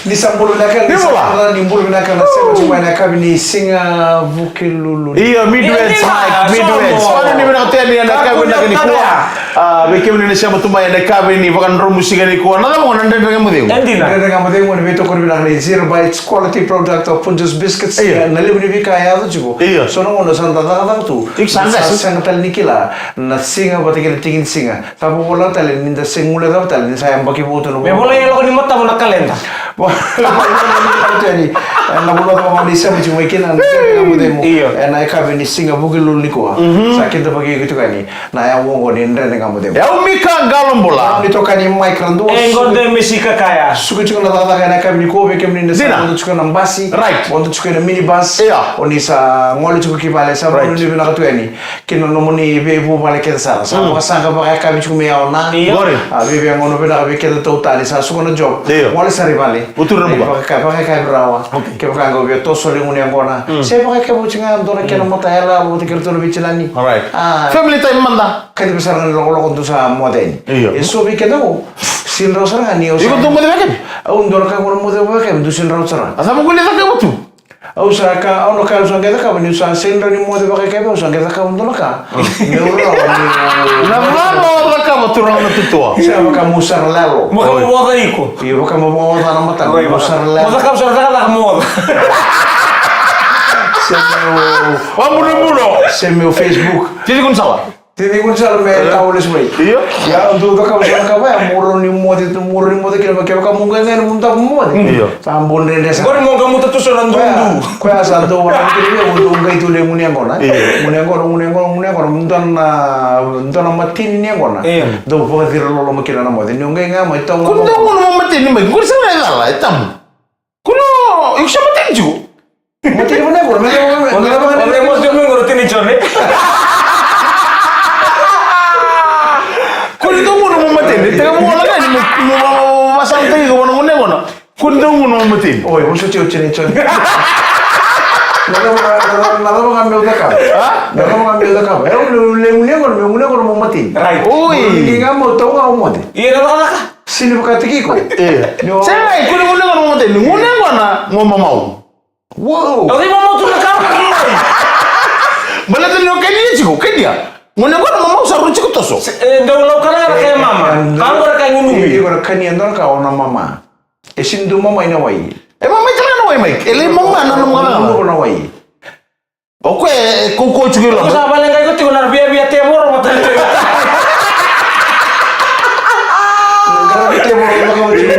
Nisambulu nakan nimbulu nakan nasema chuma na kabini singa vukilulu. Iya midwest Mike midwest. Mana ni bina tani na kabini nakani kuwa. Beke ni nasema tuma ya kabini vakan ro musika ni kuwa. Nada mo nande nga mudeu. Nande nga mudeu mo beto korbi na zero bites quality product of Punjus biscuits. Na libu ni bika ya tujugo. So no mo santa da tu. Sanga tal nikila na singa batikira tingin singa. Tapo bola tal ninda singula da tal ni sayang baki boto no. Me bola yelo ni mata mo nakalenda. Jadi, na bola ko mo lisa mo chuma kina na mudeu. Na kabini singa vukilulu ni kuwa. Sakit bagi gitu kan ni. Na ya wongo ni ndre nga mudeu. Ya umika galombola. Ni toka ni Mike Rando. Engonde misika kaya. Suku chuka na tata kana kabini ko beke mni nesa ndo chuka na basi. Right. Ndo chuka na minibus. Oni sa ngoli chuka kipale sa mo ni bina katu yani. Kino no moni be bu pale keda sa. Sa mo sanga ba kabini chuka me ona. Be ngono bina be keda totali sa suku na job. Ngoli sa rivali. Utur na buka. Ka brawa. Ke ba ngo be to soli ngoni ngona. Se ba ka bu chinga ndo na keno mota ela bo tikir to bicilani. Alright. Family time manda. Kadi besar lo kontu sa modeni. Eso bi keda ko. Sin rosar ngani o. Iko tumo de beke. Au ndor ka ngono mo de beke du sin rosar. Asa mo kulit ka botu. Au sa ka au no ka so ngeda ka ni sa sin ro ni mo de beke ka so ngeda ka ndor ka. Neuro ni. Na mano ka botu ro na tutua. Sa ka musar lalo. Mo ka mo da iko. Iyo ka mo mo na mata musar lalo. Mo ka so ka mo. Wa mulo. Se meu Facebook. Tidi kun sawa. Tini kun sal me taules mai. Iya. Ya untuk ka ka ba muro ni mo de kira ka mo ngan munta mo de. Iya. Sambon de desa. Gor mo gamu tu soran dundu. Ko ya sal do wala kiri be ngai tu le muni ngona. Muni ngona ndana matini ni ngona. Do po dir lo mo kira na mo de ngai nga mo taw. Kun do mo matini mai. Kur sa la etam. Kuno iksha matini ju. Matini mo na gor me. Onde mo jo me gor tini chone. Tega mo wala kan mo masantay ko nang una kun daw mo matin. Oy, mo siya chini chini. Nada mo ngambil ka. Nada mo ngambil ka. Le mo matin. Right. Oy, hindi nga mo to nga mo de. Iya na ka. Sino ka tiki ko? Sai kun mo matin. Nguna ngona ngomamau. Wow. Oy mo to na ka. Balatan yo kani chico, kania. Ngona ngona mamau sa ruchi ko toso. Daw law kana kay mama. Kango ra kay ngunu. Iyo ra kani andon ka ona mama. E sindu mama ina wai. E mama tala no wai mai. Ele mama na no ngala. Mo na wai. Okwe ko chico lo. Sa balen kay ko ti na biya te moro mata. Ngara te mo ko chico.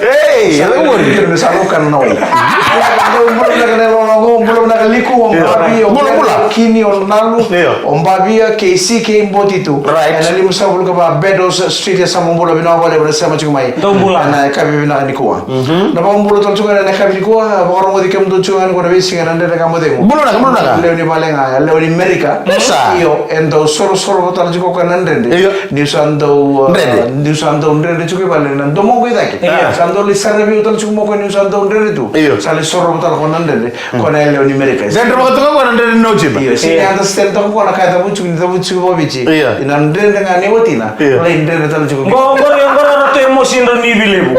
Hey, Sabi mo rin sa lukan na wai. Belum nak liku ombabi kini onalu ombabi KC ke imboti tu. Nali musa bulu ka bedos street sa mumbulo bina wale bina sama chumai. Na kabi bina ni kuwa. Na mumbulo tol chunga na kabi ni kuwa ba ro modi kem do chunga ko na bisi ngana ndere ka mode mo. Bulu na. Leoni balenga leoni America. Iyo endo solo botal jiko ka nandende. Ni sando ndende chukui balenga ndo mo ko idaki. Sando li sarre bi utal chumo ko ni sando ndende tu. Sale solo botal ko nandende. Ko na leoni America. Zendro ko to ko nandende no chiba. Iyo si anda stel to ko na ka ta buchu ni ta buchu bo bichi. Ina ndende ngane wotina. La ndende tal chuko. Ngoro roto emosi ndo ni bilebu.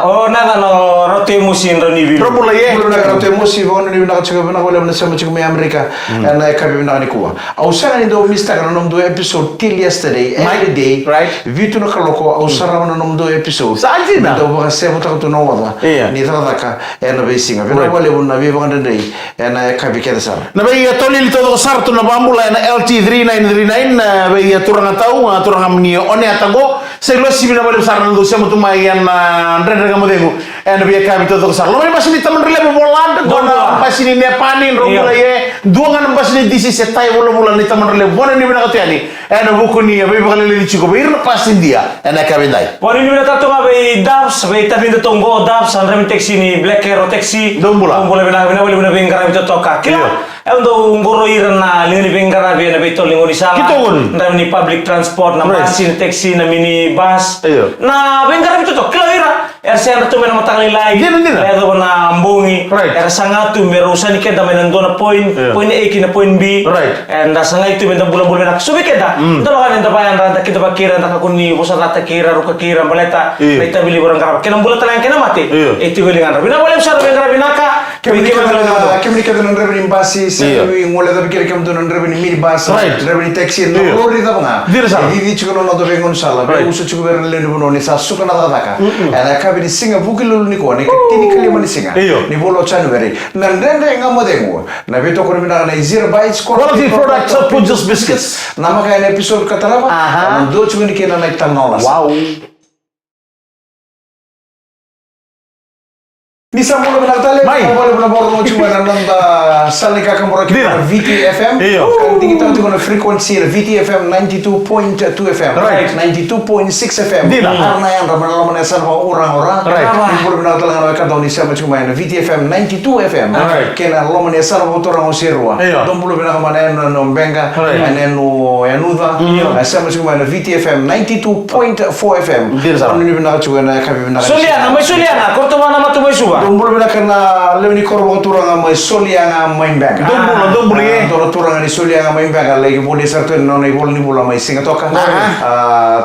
Oh nada no roto emosi ndo ni bilebu. Propula ye. Bulu na roto emosi bo ni na chuko na wala na sama chuko me America. Na ka bi na ni kuwa. Au sana ni do mista kana nom do episode till yesterday every day. Right. Vitu na kaloko au sana na nom do episode. Sajina. Do ba se bo ta to no wada. Ni ta ka ena be singa. Bina wale bo na bi ba ndende ena ka bi keda sara. Na bai tolil to sarto na bambula na LT3939 na bai turanga tau turanga mni one atango se lo sibina wale sarna do se mutu mai na ndre ga modego ena bai ka bi to sar lo mai pasini taman rele bolan gona pasini ne panin romula ye duangan pasini disi setai bolo bolan ni taman rele bona ni bina katani ena bukuni bai bakale le chiko bai na pasin dia ena ka bi dai Poni ni bina tato bai dabs bai tabindo tongo dabs andre taxi ni black hero taxi dombula bina bengara bito toka kila endo ngoro irna lini bengara bina bito lingoni sala ndam ni public transport na bus taxi na mini bus na bengara bito toka kila ira RCR tu mena matang lagi. Lego na ambungi. Sanga tu merusa ni kenda mena dona point A kina point B. And sanga itu mena bulan-bulan nak subi kenda. Ito kan enta bayan ranta kita bakira nak kuni bosa rata kira ruka kira baleta. Kita beli orang karab. Kena bulan talang kena mati. Itu bilingan. Bina boleh besar bengkara binaka. Kami kita non revenue basi. Saya mulai tapi kira kami tu non revenue minibus. Revenue taxi. No lori tak nga. Ini juga non ada bengon salah. Usu juga berlenu buno ni sa suka nada taka. Ana kabi di singa bukil lulu ni ko. Ni tini kali mani singa. Ni bolo January. Nandende nga mo dengo. Na beto ko mina na zero bites. Quality products of Pujos biscuits. Nama kaya episode katalama. Nando juga ni kena naik tanolas. Wow. Bisa mulai menatale, boleh benar-benar cuma nanda salika kamera kita VTFM. Kan kita tu guna frekuensi VTFM 92.2 FM, 92.6 FM. Karena yang ramai-ramai sama orang-orang. Boleh menatale dengan mereka tahun ini sama cuma VTFM 92 FM. Kena ramai sama orang Osirwa. Dom boleh benar mana yang Benga, yang Nuda. Sama cuma VTFM 92.4 FM. Tahun ini benar cuma kami benar. Suliana, kau tu mana matu besuah? Dombolo bina kana lewni korbo turanga mai solianga mai benga. Dombolo ye. Doro turanga ni solianga mai benga lagi boleh sarto no ni bol ni bola mai singa toka.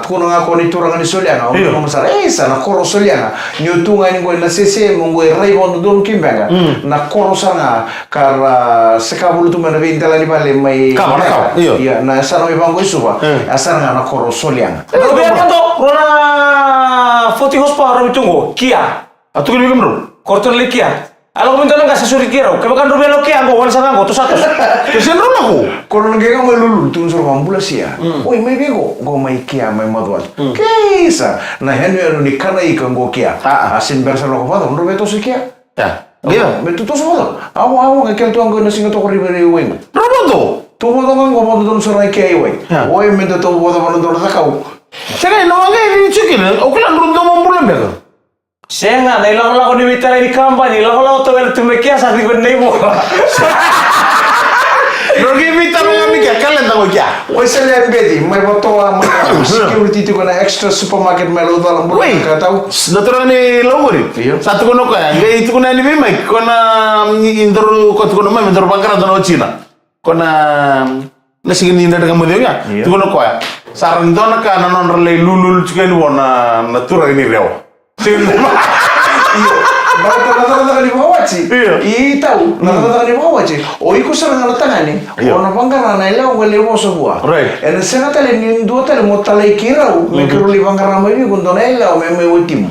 Tuno nga ko ni turanga ni solianga. O mo sara sana koro solianga. Ni utunga ni go na sese mo go rai bondo don kimbenga. Na koro sana kar sekabulu tu mana bintala ni bale mai. Kamar. Iya na sana mai bango isuba. Asana na koro solianga. Biar kan to rona 40 horsepower tunggu Kia. Atu kan bro. Korton likia. Alo minta lang kasi suri kiro. Kaya kan rubelo kia anggo wala sa anggo to satos. Kasi ron ako. Koron nga may lulul tun sur ambulans siya. Oy may bego go may kia may madwat. Kesa na henyo ni kana ikang go kia. Asin bersa lo ko no beto si kia. Ya. Iya, beto to so. Awo nga kel to anggo na singa to ko ribere weng. Robondo. To mo to anggo mo don sur na kia iway. Oy me to mo do mo don takau. Saka no nga ni chikin. Okulan ron do mo bulan bego. Senga, nailang-lang ko ni Mita ni kampanye, nailang-lang ko to tumekia sa di benay mo. Rogi Mita mo kami kaya kalian tahu kya? Oy sele bedi, may boto security to ko na extra supermarket may lo dalam bulan ka tahu. Natural ni lowori. Satu kono kaya, gay itu kono ni may kona indor ko kono may indor bangkara dono China. Kona nasi gini indar kamu dia ya. Itu kono kaya. Sarang dono ka nanon relay lulul juga ni wona natural ini rew. Iyo, nata-nata ni bawachi. I tahu, nata-nata ni bawachi. O iku sarang na tangani. O na bangara na ilaw ngale mo sa buwa. En sena tale ni ndo tale mo tale kirau, me kiro li bangara mai bi kundo na ilaw me utim.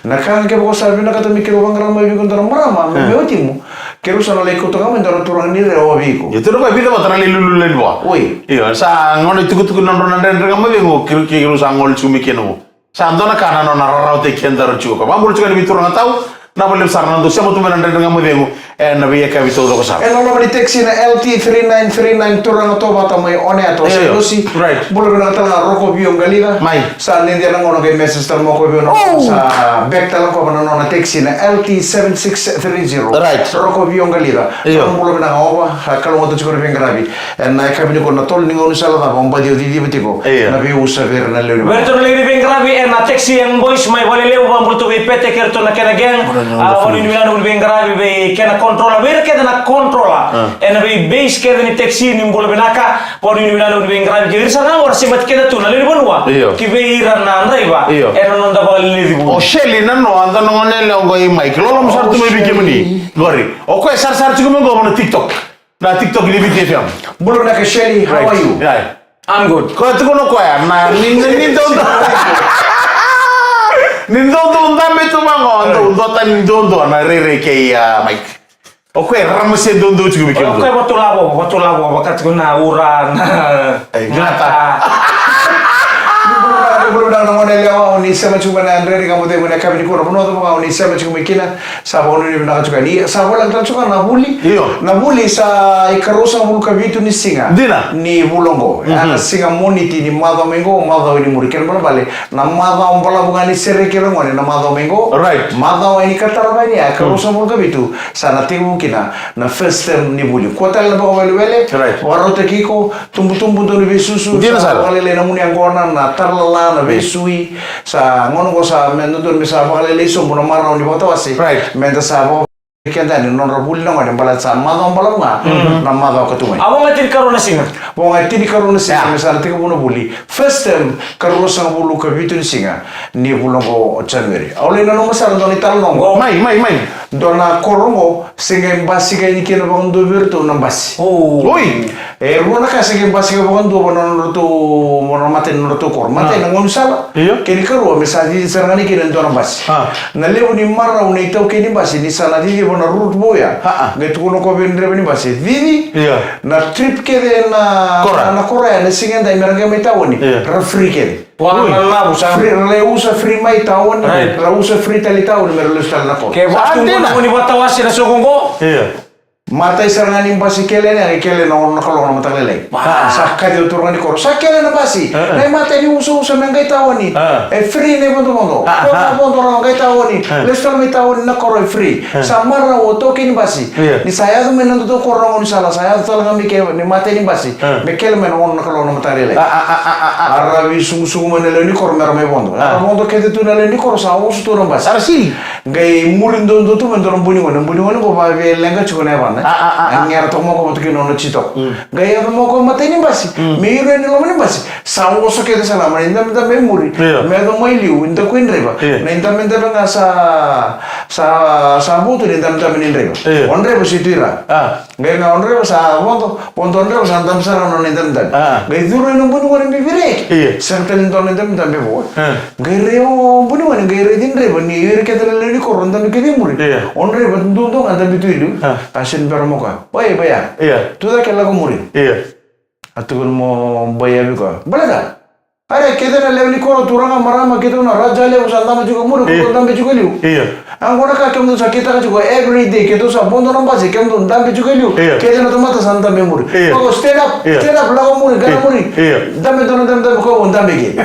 Na kan ke bo sabi na kata mi kiro bangara mai bi kundo na marama me utim. Kiro sana le ko to ngamen dara turang ni rewa biko. Itu ro ka vida matara le lulu le dua. Oi. Iyo, sa ngono tuku-tuku nandro nandre ngamen ngo kiro sa ngol chumi keno. Sandona kana no nararau te kendaro chuko. Bambul chuka ni bitur ngatau. Na boleh sarana do siamo tu menandre dengan modemu. Na biya ka bitu do kasar. No nomor di taxi na LT3939 turang to bata mai one ato se dosi. Boleh benar tala roko biong galida. Mai. Sa nindia na ngono ke message tar mo ko biong sa back tala ko na no taxi na LT7630. Roko biong galida. Boleh benar ngawa kalau mo to chuko biong garabi. Na ka bini ko na tol ningo ni sala na bomba dio di bitiko. Na bi usa ver na lelu. Berto le biong garabi na taxi yang boys mai boleh lew bambul to ipete kerto na kena geng. Oni ni milano biong garabi be kena controla ver keda na controla. Na be base keda ni taxi ni boleh benaka. Oni ni milano biong garabi ke sana war simat keda tu na le bonwa. Ki be iran na ndai ba. Non da bal le dibu. O sheli na no anda no ngone le ngoi mic. Lo mo sartu me bike mani. Gori. O ko sar chuko me go na TikTok. Na TikTok ni BTFM. Bulu na ke Shelly, how are you? I'm good. Ko tu kono ko ya na ni dondo. Nindondo ndame tu mango, ndo tan nindondo na rere ke ya Mike. Oke, ramse dondo chugo bike. Oke, betul labo, bakat guna uran. Ngata. Bulu na ngone leo ni sema chuma na Andre kamu te mona kabini ko no to ma ni sema chuma kina sa bono ni na chuka ni sa bola tan chuka na buli sa ikarosa bulu kabitu ni singa ni bulongo ana singa moniti ni mado mengo ni muriken bala bale na mado bola bungani sere kero ngone na mado mengo mado ini katara bani ikarosa bulu kabitu sana timu kina na first term ni buli ko tal ba wele warote kiko tumbu do ni bisusu wale le na muni angona na tarla na besui sa ngono ko sa mendo don bisa bakal leso mo maraw ni bata wasi menda sa kenda ni non rabul na ngade balat sa madon balam nga na madaw katumay amo ngatin karon na singa mo ngatin karon na singa misal tika buno buli first time karon sa bulu ka bitu ni singa ni bulo ko January awle na no masar don italong mai dona korongo singa basi ka ni kena bang do virtu na basi oi runa ka singa basi ka bang do bonon to mono maten no to kor maten ngon sala kini karo misal di serangani kena do na basi na lewo ni marra una itau kini basi ni sala di na root boya gitu kuno ko ben rebe ni basi vivi na trip ke na Korea na singa dai merga mai tawoni free ke wala usa le usa free mai tawoni la usa free tali tawoni mer le stal na ko ke waktu mo ni batawasi na sugongo mata isarangani basi kele na ono kalau na matalele sakka di uturani kor sakele na basi na mata ni usa mengai tawoni free ne bondo ko bondo ngai tawoni le stal mai tawoni na kor free samara oto kini basi ni saya tu menando to kor ngon sala saya tala ngami ke ni mata ni basi me kele men ono kalau na matalele arabi sungu menele ni kor mer me bondo bondo ke tu na le ni kor sa usu to na basi arsi ngai murindo tu mendoro buni ngone ko ba ve lenga chukone ba angera to moko to kino no chito gaya to moko mateni basi miro ni lo mani basi sango so ke de sala mani ndam da memori me do mai liu inda ko indreba na inda men da nga sa butu ni ndam da men indreba onreba situira gaya na onreba sa bondo onreba sa ndam sara no ndam da gaya duro no bunu ko ni vire santal ndon ndam da be bo gaya reo bunu ni gaya redin reba ni yer ke da le ni ko ndam ke di muri onreba ndundo nga da bitu ilu asin pero mo ka oye baya tu da kala ko muri atukun mo baya bi ko balaga are kede na lewni ko turanga marama kede na raja le usanda ma juga muri ko ndambe juga liu angora ka kemdu sakita ka juga every day kede sa bondo namba se kemdu ndambe juga liu kede na tomata santa me muri ko stand up la ko muri gara muri ndambe dono ndambe ko ndambe ge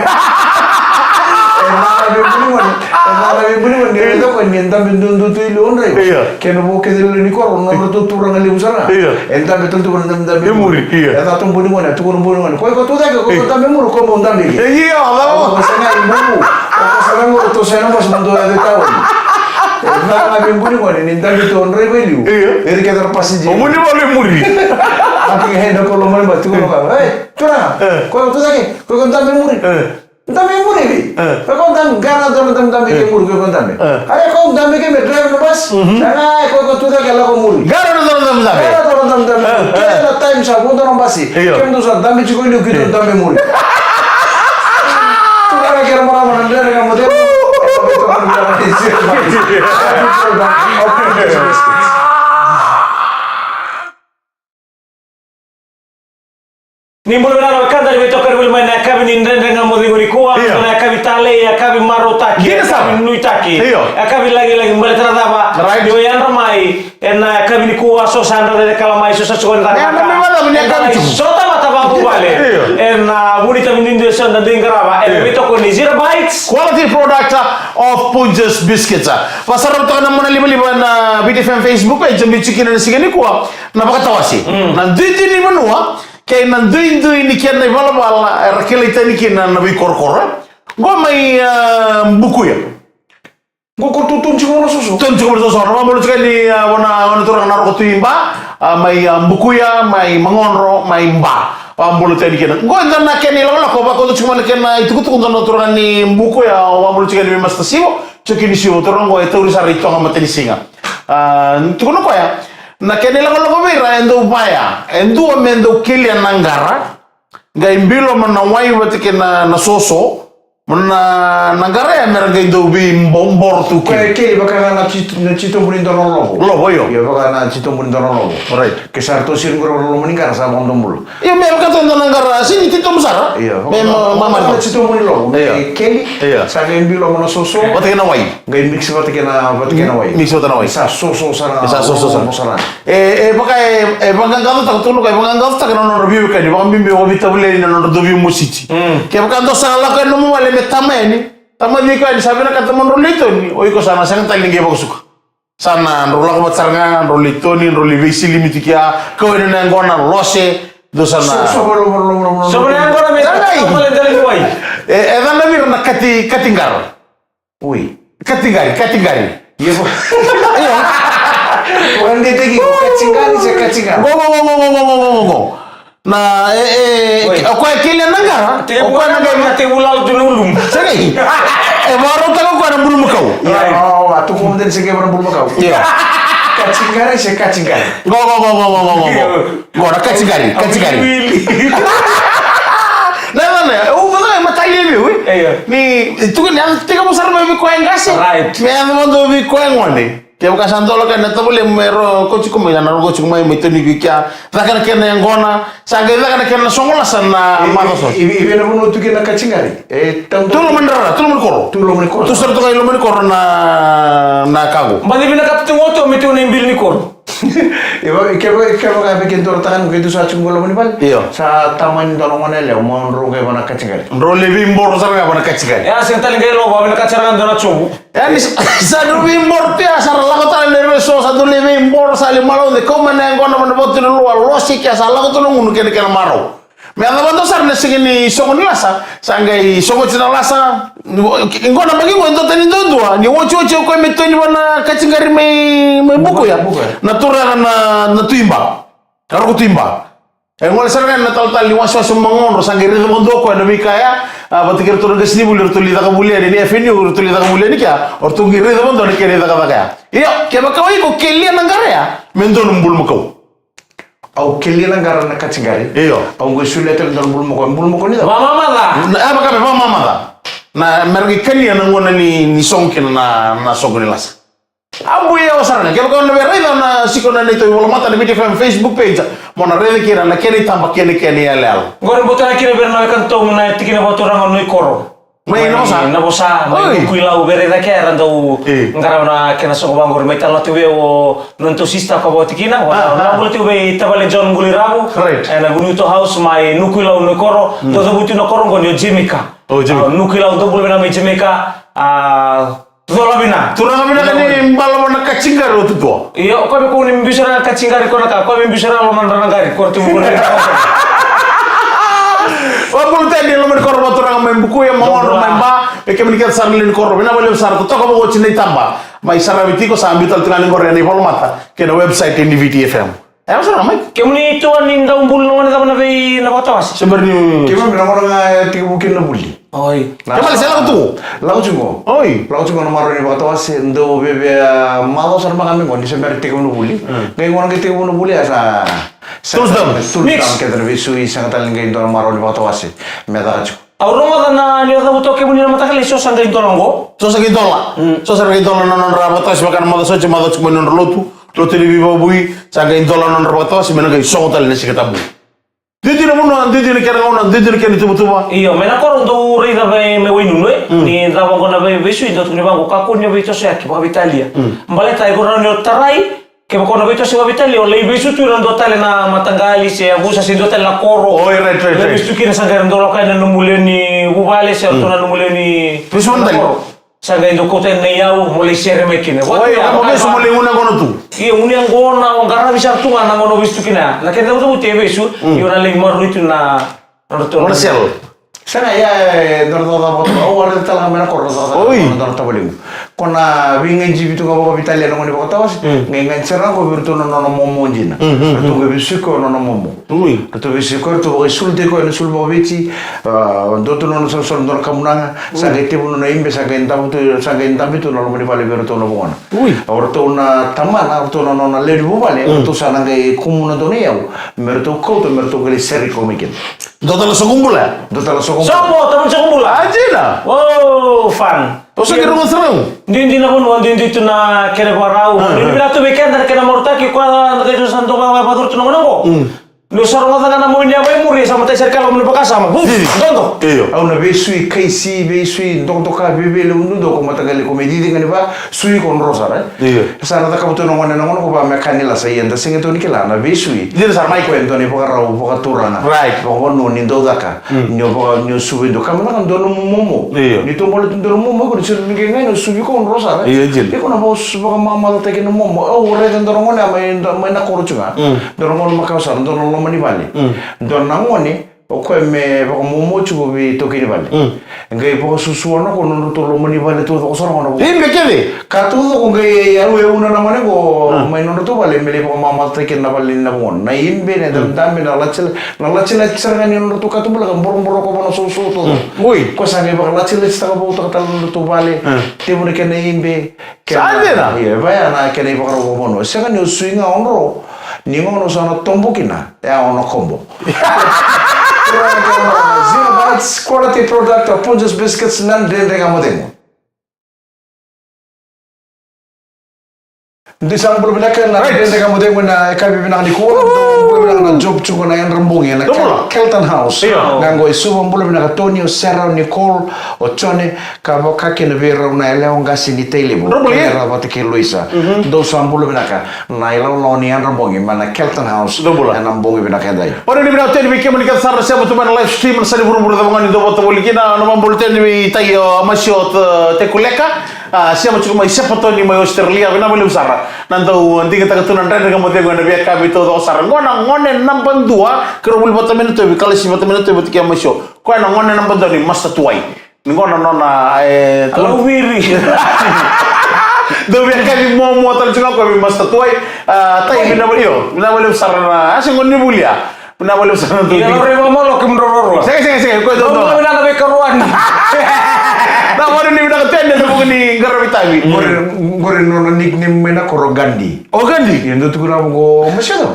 Nara bibuli ni itu kan entah bentuk tu ilon rey. Kena bawa kedel ni koron, nama tu turang ali usara. Entah betul tu kan entah memori. Entah tu buli mana, tu koron buli mana. Kau tu tak, kau entah memori, kau mau entah begi. Iya, Allah. Masalah ibu, kau salah mau tu saya nampak sebentar ada tahu. Entah bibuli mana, entah betul orang rey beli. Ini kita terpasi je. Omuni boleh muri. Aku hendak kalau mana batu kalau kau, turang. Kau tu tak, kau entah memori. Ndambe muri bi ko ndam gana ndambe ke muri ko ndambe are ko ndambe ke me drive no bas ana ko tuda kala ko muri gana ndambe ke na time sa bondo no basi kem do sa ndambe chiko liu kito ndambe muri tu ara ke mara mara ndere ga model ni mbolo na kanda ni toka ni mana kabi ni ndanga mo ngori ko na kabi tale ya kabi marotaki kabi nuitaki kabi lagi mbale tarada ba yo yan ramai na kabi ni ko so sandra de kala mai so sa ko na so ta mata ba bu bale na bonita minindo so na dingara ba e to ko ni zero bites quality product of Punches Biscuits pasarap to na mo na liban na BTFM Facebook page mi chicken na sigani ko na bakatawasi na diti ni manua kay nanduin ni kian na balabala rakilita ni kian na bi korkora gua mai buku ya gua kututun cuma susu tun cuma susu orang baru sekali wana turang narko tuimba mai buku ya mai mangonro mai mba ambulu tani kian gua entar nak ni lawan ko ba ko cuma kian itu kutu kuntan turang ni buku ya ambulu sekali mi masta siwo cekini siwo turang gua itu risari to ngamateni singa tu kono ko ya na kene lago mira endo upaya endo amendo kilia nangara gaimbilo mana wai watike na soso mana nangara ya mera gaindo bi mbombor tu kili baka na chito bunindo lobo lobo yo ya baka na chito bunindo lobo right kesarto sir ngoro lobo meningkar sa mondombul ya mera kata nangara sini tito musara mama na chito bunindo lobo kili sa gaimbilo mana soso watike na wai mix watike na wai mix watike na wai sa soso sara sara baka bangangalo tak tulu kay bangangalo tak na review kay baka bimbi o bitabule na review musiti kay baka ndo sala kay no mo wale metameni tamani kay sabi na kata mon rolito ni oy ko sana sang talinge bako suka sana rola ko batsarnga rolito ni roli visi limitikia ko na ngona lose do sana so ngona me dai ko le dali wai edan na mir katinggar. Ui. Katingari. Iya, Bu. Bukan dia tadi, kacingari. Go. Na ko kile nangara Ko na te ulal tunulum. Sagi. Baru tahu ko na bulum kau. Ya, waktu kemudian saya kira belum kau. Iya. Kacingari. Go. Go na kacingari. Nah, mana matai dia wi. Ni itu kan yang 3 besar babi ko yang kasih. Right. Yang mau babi ko yang wani. Kaya kasantolo kan na tabule mero ko chiku mai na ko chiku mai mitoni kya. Takana kena yang gona. Saga takana kena songola sana manoso. Ibi na buno tu kena kacingari. Tulo mandara, tulo mandkoro. Tu serto kai lo mandkoro na kago. Bali bina kaptu moto mitoni bil ni kor. Iba kaya bikin tortakan begitu saat cunggulo menipal. Iya. Sa taman tolong mana le, mau nroge mana kacingari. Role bimbor sana mana kacingari. Ya sen tali gay lo ba bina kacarangan dona chobu. Ya ni sa do bimbor tia sara lago tala le so sa do le bimbor sa le malo de como na ngona mana botu lo lo sikya sa lago to ngunu kene kene maro. Me anda bando sar na sigini songo ni lasa, sangai songo tina lasa. Ngona bagi mo ndo tani ndo ni wocho ko metoni bana kacingari mai buku ya. Natura na tuimba. Karo timba. Ngol sarga na tal liwas mangon sangai ri mondo ko na bikaya. Batikir to ga sini bulir to lida ka bulia ni FNU to lida ka bulia ni kya. Or to ngiri do mondo ni kere da ka kaya. Iyo, ke bakawai ko kelia nangara ya. Mendo numbul makau. Au keli nangara na kacingari. Iyo. Au gue sulit tu dalam bulu moko ni dah. Mama da. Apa kabe mama da. Na mergi kali na ngona ni songkin na songkin las. Abu ya wasarna. Kaya ko na berida na sikona nito wala mata na video Facebook page. Mona rede kira na kene tamba kene ya leal. Gore botana kira berna kan to na tikina botora ngano ikoro. Mai na bosa mai kuilau bereda kera ndo ngara na kena so bangor mai talo tuwe o nonto sista ko botikina na boleh tuwe tabale John Gulirabu na bunuto house mai nukuilau no koro to buti no koro ngonyo Jimika nukuilau to boleh na mai Jimika Zolabina ni mbalo na kacingari o tuto. Iyo ko be ko ni mbisara kacingari ko na ko be mbisara lo mandara ngari ko tu mo Wapun tadi lo menkor baturang main buku yang mau main ba, peke menikah sarlin kor, bina boleh besar tu kau bawa cina tambah, mai sarawiti ko sambil tinggalin kor yang di mata, kena website ini VTFM. Apa namanya? Kemuni itu anin daun bulu nongan dapat nabi nabatas. Sebenarnya. Kemana orang tiga bukin na buli. Oi. Kemana saya lagu cungo. Lagu cungo nomor ini batas ndo bebe malu sama kami kau di sebenarnya tiga buli. Kayak orang kita tiga buli asa. Terus dong. Kita lebih sui sangat paling kayak orang maru di batas meda aja. Roma na ni ada butuh kemuni nama takkan leso sangga intolongo. So sangga intola nonon rabatas makan mada saja mada cuma nonon lotu. Lotu lebih babui sangga intola nonon rabatas sebenarnya kayak songotal nasi ketabu. Didi na muna, didi na kaya ngauna, didi na kaya tuba. Iyo, mena koro ndo rida be me winu ni dawa ko na be besu ndo tukuni bango kakun nyo bito sa ki ba Italia. Mbale tay ko na tarai ke ko na bito sa Italia o le besu tu ndo tale na matanggali se abusa si ndo tale na koro. Oh, right. Le besu kina sa ndo lo kay na numule ni ubale se to na numule ni. Besu ndai. Sanga ndo ko ten yau mole sere mekine. Oi, amo besu mole una gono tu. Iya, uni ang gona ang garra bisar tu nga ngono besu kina. Na kenda uto besu, yo na le maru itu na Mana sel? Sana ya dorda botol. Oh, ada telah mana korda dorda boleh. Kona wingan jibi tu kau Italia nongoni bokota was. Ngengan cerah kau bertu nono momo jina. Bertu kau besiko nono momo. Bertu besiko tu kau sulte kau sul bobeci. Dotu nono sol nono kamunanga. Sagete pun nono imbe sagentam tu nono moni pale bertu nono bongona. Bertu na taman, bertu nono leri bopale. Bertu sana kau kumuna doneu. Bertu kau tu bertu kau seri kau mikir. Dota la sokumbula. Sopo, teman sokumbula. Ajina. Oh, fun. Osa kira mo serang. Dindi na pun, dindi tu na kena parau. Dindi bila tu weekend dan kena mortaki kwa na kayo santo ka patur tu nongo. Lo sarong na na mo niya bay muri sama tay serkal mo pa kasama. Dondo. Iyo. Au na besui kaisi besui ka bebe le unundo ko matagali ko medidi ngani ba sui kon rosa ra. Iyo. Sana ta kabuto nongo ko ba mekanila sa yenda singa to nikela na besui. Dili sar mai ko ento ni poka rau poka turana. Right. Poka no ni dodaka. Nyo subi do kamana kan dono momo. Iyo. Ni to mole dono momo ko sur ngi ngai no subi kon rosa ra. Iyo jil. Ko na bos poka mama ta ke no momo. Oh re den dono ngone mai na koru chunga. Dono ngone makausa dono mani bali. Don nangone Oke me bako momo chugo bi toki ni bale. Ngai bako susuana ko no to lo mani bale to ko soro no. Himbe kede. Ka to ko ngai ya we una na mane ko mai no to bale mele bako mama te ken na bale na bon. Na himbe ne dam dam na lachel chara ni no to ka to bala borong borong ko no so so to. Ui. Ko sa ngai bako lachel sta ko to ka to bale. Te mo ke na himbe. Sandera. Iya ba na ke nei bako ko bono. Sa ni swinga onro. Ni ngono so no tombukina. Ya ono combo. Zero Bites quality product of Punj's biscuits nan rendering modemo. Di sang belum nak na rendering modemo na kabi binang di kuwa belum na job cuko na yang rembung ya na Kelton House. Nganggo isu belum na Tonio Serra Nicole Ochone kabo kaki na vera na leong gasi ni tele bo. Era bate ke Luisa. Do sang belum na ilo lo ni yang rembung mana Kelton House. Na rembung binang dai. Ora ni bina teni bike manika sarra sebo tu live stream sari buru-buru da ngani do boto bolikina no mambol teni bi tayo masiot te kuleka siamo cuma siapa to ni mai Australia bina boleh usara nanto nanti kita ketunan dan dengan motel gua nabi kabi to usara ngona ngone nampan dua kero bul boto minuto bi kala si boto minuto bi tikia masio ko na ngone nampan dua ni masta tuai ngona nona Kalau wiri. do bi kabi mo motor juga ko bi masta tuai tai bina boleh usara na asing ngoni bulia. Puna boleh usah nanti. Ya orang mau lo kemroro. Saya. Kau itu. Mau bilang lebih keruan. Nah, mau ni bilang tenda tu bukan ni garami tabi. Gore no nickname mena koro Gandhi. Oh Gandhi. Yendo tu kuna mo masih tu.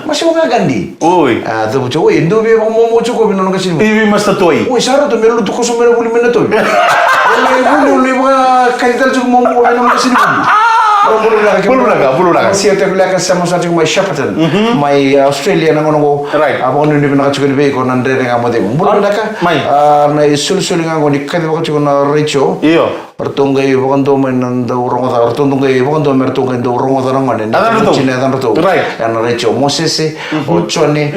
Masih mo Gandhi. Oi. Tu buco yendo be mo cuko bino kasi. TV mas tatoi. Oi saro tu melu tu koso melu buli mena tu. Buli ba kaital cuko mo mena kasi ni. Bulu naga. Siapa yang bilang sama satu mai Shepparton, mai Australia nangono go. Right. Abang ni nak cuci ni ko nandre dengan modem. Bulu naga. Na sul nango ni kadi bako cuci na Richo. Iyo. Pertunggai bukan tu main da urang da pertunggai bukan tu mertunggai da urang da nangan. Cina dan tu. Right. Yang Richo Moses, Ochone,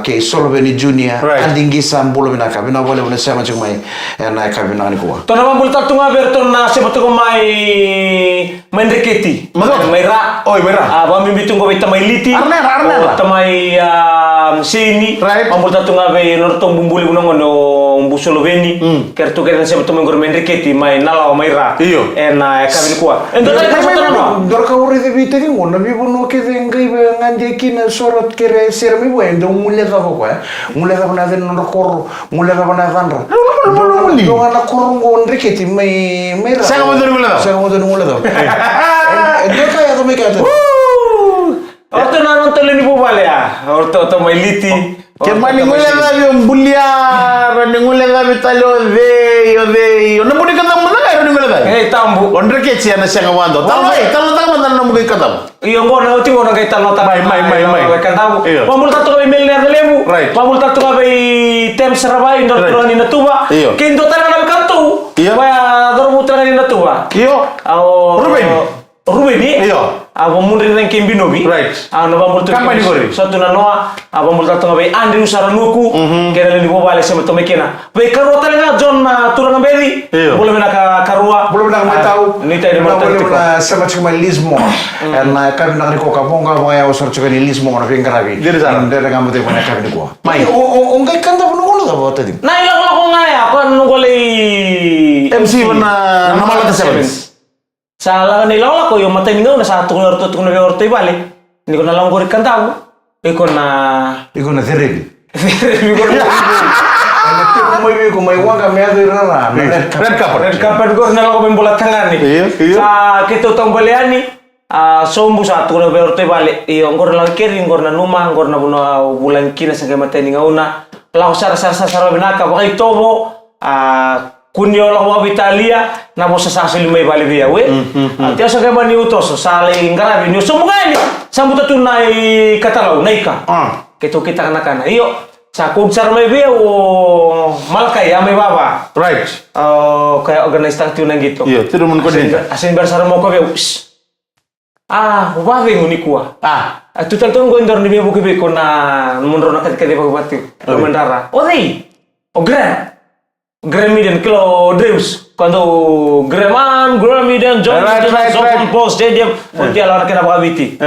ke Solveni Junior, andingi sambulu binaka. Bina boleh boleh sama cuci mai. Na kabina ni ko. Tona mambul tatunga berton na seperti ko mai Mendeketi, Maira, Maira. Abang bimbing ko beta mai liti, Arna. Tamai sini, mambul tatunga be nortong bumbuli bunong no busoloveni, kertu kerana seperti mengor Mendeketi, mai nala Maira, ena kabin kuat. Ento tadi kan betul nama. Dorka uri de bite ni ngona bi bono ke de ngai be ngande kina sorot kere sermi bo endo mulle da ko mulle da bana den no kor mulle da bana vandra. Do ana kor Mendeketi mai Maira. Saya mau tu mulle da. Dorka ya to me kata. Orto na nonton ni bubale ya. Orto mai liti. Kemani ngule da bi bulia, rani ngule da bi talo de. Ona budi kata mana ka rani ngule da. Tambu. Ondre ke cia na sanga wando. Talo mana namu ke kata. Iyo ngona uti ngona kay talo ta. Mai. Kan tahu. Pamul tatu kami milner na lebu. Pamul tatu kami tem sarabai ndor ni natuba. Kendo tala na kanto. Kaya dormutra ni natuba. Iyo. Ruben ni. Iyo. Abo munri nang kimbinobi. Ano ba multo. Kampani gori. Satu na noa. Abo multo tatu kami andi usara nuku. Kaya ni bobale sama to mekena. Be karua tala John na turang bedi. Boleh nak karua. Boleh nak matau. Ni tayo mo boleh na sama cuma Lismore. Na kami nak riko kaponga mga usar cuma ni Lismore na pingkarabi. Diri sana. Dere kamu tu mana kami ko. Mai. Ongai kanta pun ngolo da bota di. Na ilang ko ngaya kan ngolay MC na namala ta sevens. Salah nilaw ko yung matay ningaw na sa tukong orto ibalik. Hindi ko na lang ko rin kantaw. Iko na therapy. Kung may waka may ado na red carpet ko na lang ko may bulat tangan ni. Sa kito tong baliani. Sombo sa tukong orto ibalik. Yung ko na lang kiri, yung ko na numa, yung ko na bulan kina sa kay matay ningaw na. Kala ko sara binaka. Baka ito mo. Kunyo lang wa Italia na mo sa limay bali dia we. Tiya sa kay mani utos sa ngarabi nyo. So mga ni sa muta tunay katalaw naika. Kito kita kana. Iyo sa kugsar may biya o malkay may baba. Right. Kaya organize tang tunang gito. Iyo, tiro mun ko din. Asin bersara mo ko be. Ubabe nguni kuwa. Tutal tong go indor ni biya buki be ko na munro na kadikadi pagbati. Komendara. Oi. Gramidian kilo Drews Grammy dan John Post dia dia alar kena bakabiti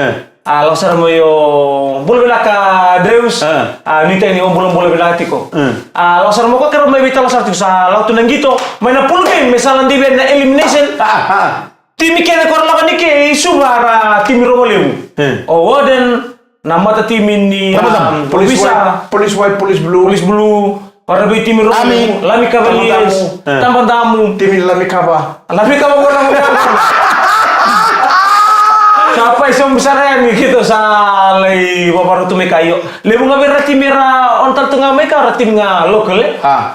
Losar mo yung bulu ka Dreus. Nita ini om bulu tiko. Losar mo ko karo may bita losar tiko sa lauto nang gito. May na full game misalan di na elimination. Timi kena kor lakan nike subara timi romolebu. Waden nama timi ni police white, police blue. Para be timi romolebu. Lami Cavaliers. Tambang tamu. Timi Lami Kaba. Lami Kaba ko lang. Siapa isang besar yan gitu sa lay paparuto may kayo. Lebu nga bera timira ontal tunga may ka tim nga local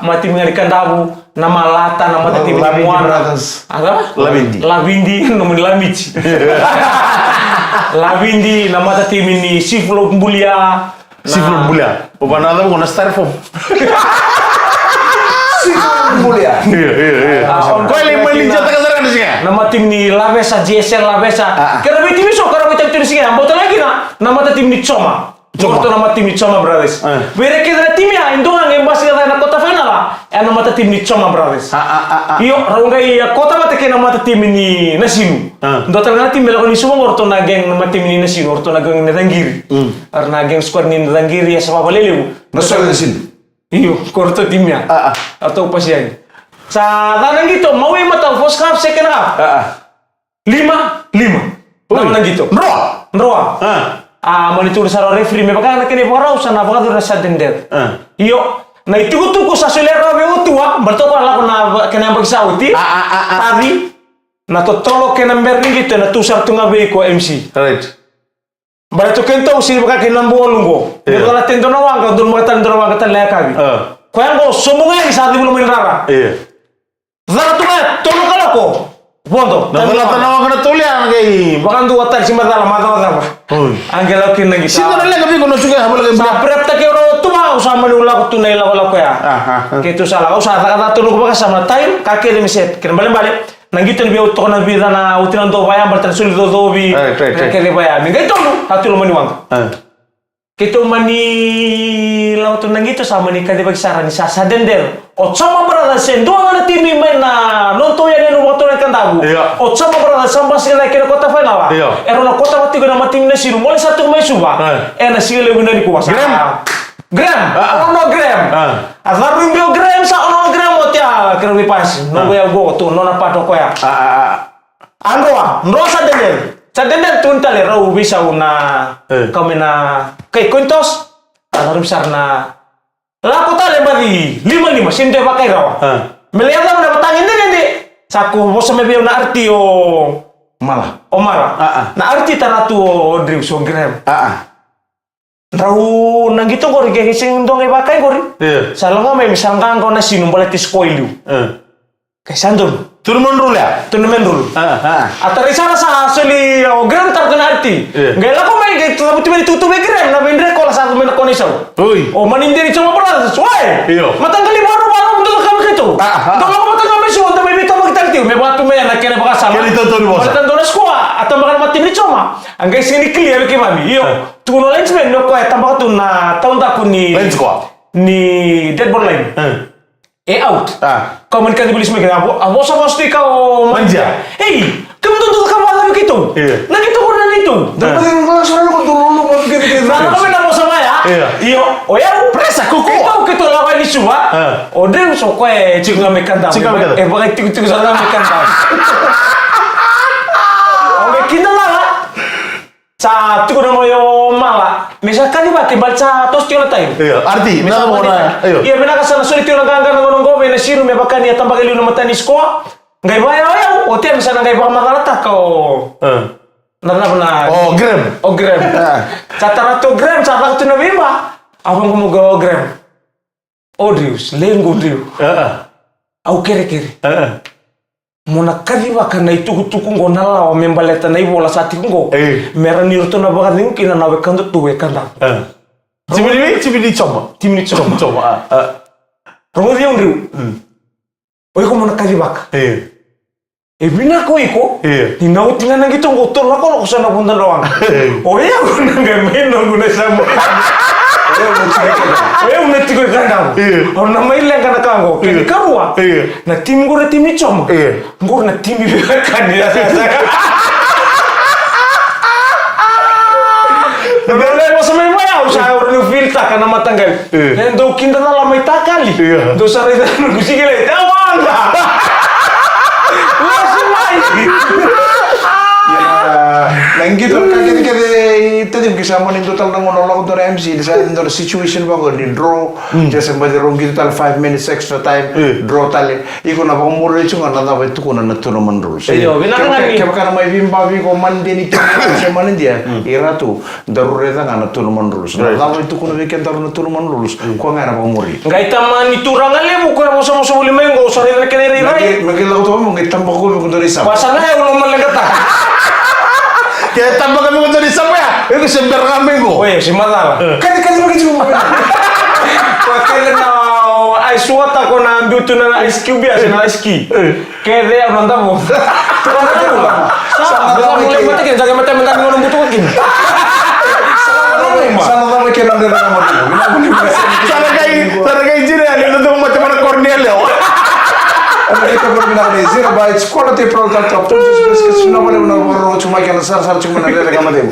matim nga ikandabu na malata na matatim ni muana. Apa? Lavindi nomen Lamich. Lavindi na matatim ni Siflo Bulia. Ubanada mo na styrofoam. Mulia. Kau yang melinjat ke sana di sini? Nama tim ni Lavesa, JSL Lavesa. Kira tim iso, kira tim di sini. Bota lagi na. Nama tim ni Choma. Bota nama tim ni Choma brothers. Bere kira tim ya, indongan yang masih ada na kota final lah. Nama tim ni Choma brothers. Iyo, ronggai kota mata kena nama tim ni Nasinu. Dota na tim melakukan ni semua orto na geng nama tim ni Nasinu, orto na geng Netangiri. Karena geng squad ni Netangiri ya sama balelewu. Nasal Nasinu. Iyo, korto timnya. Atau pas yan. Sa tanang gitu, mau yung mata, first half, second half. 5. Naman gitu. Nroa. Monitor sa referee, may baka na kiniparaw sa napakadura sa dender. Iyo, na ituko sa sulera may utuwa, balto ko ala ko na kanang magsauti. Tadi, natotolo kinamber ni gitu, natusar tunga ko MC. Right. Barato kento si baka kinambo lunggo. Dito na tendo na wang doon mga tando na wang talaya kabi. Kaya ko sumunga sa di mo naman rara. Zara tunga tono kala ko. Bondo. Nagala tanaw ka na tulya kay. Baka ndo watal si madala madala. Angela kin nagi. Sino na lang gabi ko no suga habol kay. Sa prep ta kero tuma usama ni ulah ko tunay la ko ya. Kito sala ko sa kata tunog baka sama time kakele miset. Kin balik. Nanggitan biya utok na bida na utinan do bayam bertan sulit do bi. Kele bayam. Ngai tolu hatu lo maniwang. Kito mani lauto nangito sama ni kade bagsara ni sa dender. O sama berada sen do na timi men na nonto ya no waktu na kandabu. O sama berada samba sila kira kota final. Ero na kota wati ko na matim na siru mole satu mai suba. Na sile guna di kuasa. Gram. Ono gram. Azar rimbo gram sa ono gram otia kira pas. No ya go to no na pato ko ya. Androa, sa dender. Sa dender tuntale raw bisa una kami na kay kuntos. Alam besar na laku tale bagi 5 sinde pakai raw. Melihat na batangin din hindi. Saku mo sa mebiyo na arti o mala. Na arti taratu o driw so gram. Raw nang gitu ko rin sing dong ipakai ko rin. Salonga may misangkan ko na sinumbalit spoil you. Kay sandon. Turun rule ya? Turun rule. Atau risana sa asli o gram tarkana arti. Gaya ko may gaya tiba ditutup gram na bendre ko la sa men ko nisaw. O manindiri cuma pernah sesuai. Matanggali baru untuk kami gitu. Kalau ko matanggal mesu untuk may bito magtaltiw, may batu may anak kena baka sama. Kaya ito bosa. Matanggal na skuwa atau bakal mati ni cuma. Ang guys ini clear ke mami. Iyo. Tuno lens men no ko tambah tu na tahun takun ni. Lens ko. Ni dead ball line. Out. Kau menikah di semua kena abo sama pasti kau manja. Hei, kamu tuntut kamu ada begitu. Nah gitu pun itu. Dan paling soalnya kau dulu begitu. Nah, kamu nak sama ya? Iyo. Oh ya, presa kuku. Itu kita lawan di Suba. Odem so kue cing ngamekan tahu. Pakai tiku-tiku sana ngamekan tahu. Oke, kita lah. Satu kuna mo yung mala. Misalkan iba baca tos tiyo na tayo. Arti, mina mo na. Iya, mina ka sana sulit tiyo naganggan ng gobe na siro may baka niya tambag iliw na matanis ko. Ngay ba ayaw? O tiya, misalnya ngay baka makalata ka o. Na. Gram. Gram. Sa tarato gram, sa tarato na bimba. Abang kumugawa gram. Drius, lenggo driu. Au kere-kere. Mona kariba kana ituku ngo nala o membaleta na ibola sati ngo mera nirto na baga ningu kina na wekando tu wekanda Cibidi coma Romo dia undriu Oi ko mona kariba bina ko iko ina utinga na gitu ngo tol ko sana punta doang o ya ko na meno ngune sama Metti ko kandang. Na may lang kana kango. Kini karua. Na tim ko na tim ni chom. Ngor na tim ni kanila sa. Dole mo sa may mayaw sa uro filta ka na matanggal. Yan daw kinda na lang may takali. Do sa rin na gusigil. Tawag ka! Lasimay! Nanggito kagad tadi kisama nin total nang monolog do MC sa do situation ba ko ni draw just ba draw gitu tal 5 minutes extra time draw tali iko na ba mo rin chunga na ba itu ko na tournament rules Iyo, binangan ni. Kaya may bimba ko man din ito sa man dia ira tu darure da na tournament rules na ba itu ko na weekend na tournament rules ko nga na ba mo rin Ngai taman iturang ale mo ko mo sa mo limengo sa rin ka rin rin. Magkila ko to mo ngitang ko ko do risa Basa na ulo man lagata. Kaya tambah kami kung tadi siapa ya? Itu sember kami ko. Oye, si Mata. kan begitu Pakailan na ay suwat ako na ambuto na ice cube ya, na ice key. Kaya dia nanda mo. Turang na ba? Sa mo lang matikin, jaga mata mata mo buto ko kin. sana tahu kena ada kamu Sana kay jire ano to macam Cornelio. Kita berbina ni zero by quality product of Tujuh Biscuits. Nama dia benar-benar cuma ikan sar cuma ada kamu deh.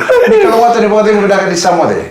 Kalau waktu ni buat dia benar di sama deh.